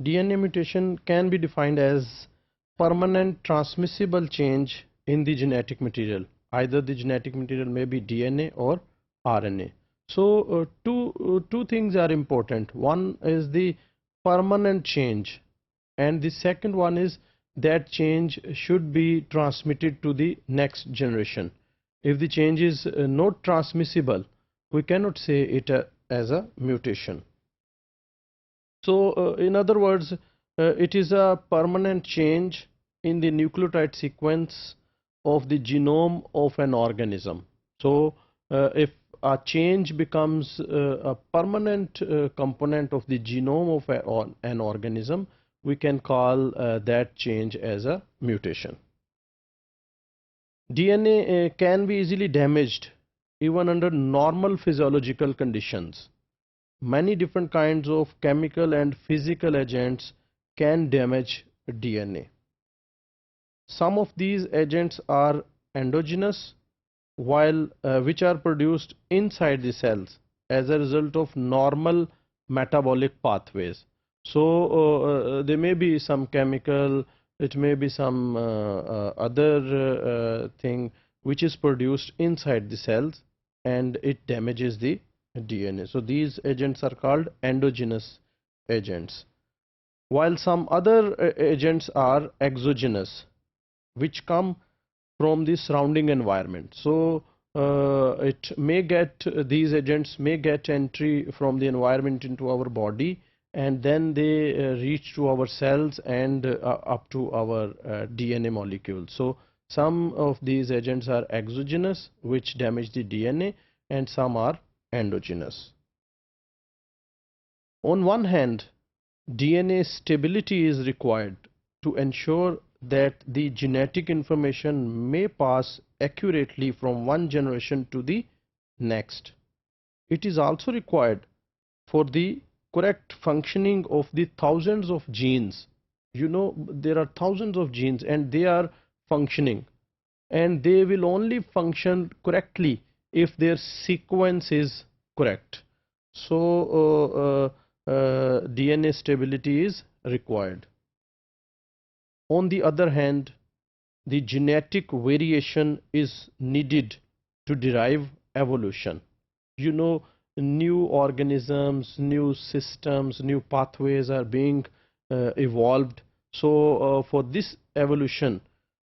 DNA mutation can be defined as permanent transmissible change in the genetic material. Either the genetic material may be DNA or RNA. So two things are important. One is the permanent change, and the second one is that change should be transmitted to the next generation. If the change is not transmissible, we cannot say it as a mutation. So in other words, it is a permanent change in the nucleotide sequence of the genome of an organism. So if a change becomes a permanent component of the genome of an organism, we can call that change as a mutation. DNA can be easily damaged even under normal physiological conditions. Many different kinds of chemical and physical agents can damage DNA. Some of these agents are endogenous, which are produced inside the cells as a result of normal metabolic pathways. So there may be some chemical, it may be some other thing which is produced inside the cells, and it damages the DNA. So these agents are called endogenous agents, while some other agents are exogenous, which come from the surrounding environment. So these agents may get entry from the environment into our body, and then they reach to our cells and up to our DNA molecules. So some of these agents are exogenous, which damage the DNA, and some are endogenous. On one hand, DNA stability is required to ensure that the genetic information may pass accurately from one generation to the next. It is also required for the correct functioning of the thousands of genes. There are thousands of genes and they are functioning, and they will only function correctly if their sequence is correct. So DNA stability is required. On the other hand, the genetic variation is needed to derive evolution. New organisms, new systems, new pathways are being evolved. So for this evolution,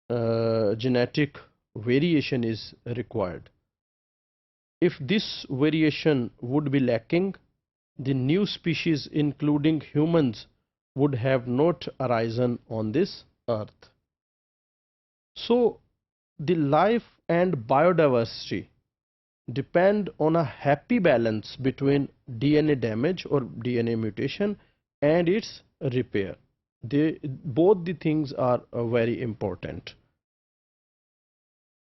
genetic variation is required. If this variation would be lacking, the new species, including humans, would have not arisen on this earth. So the life and biodiversity depend on a happy balance between DNA damage or DNA mutation and its repair. Both the things are very important.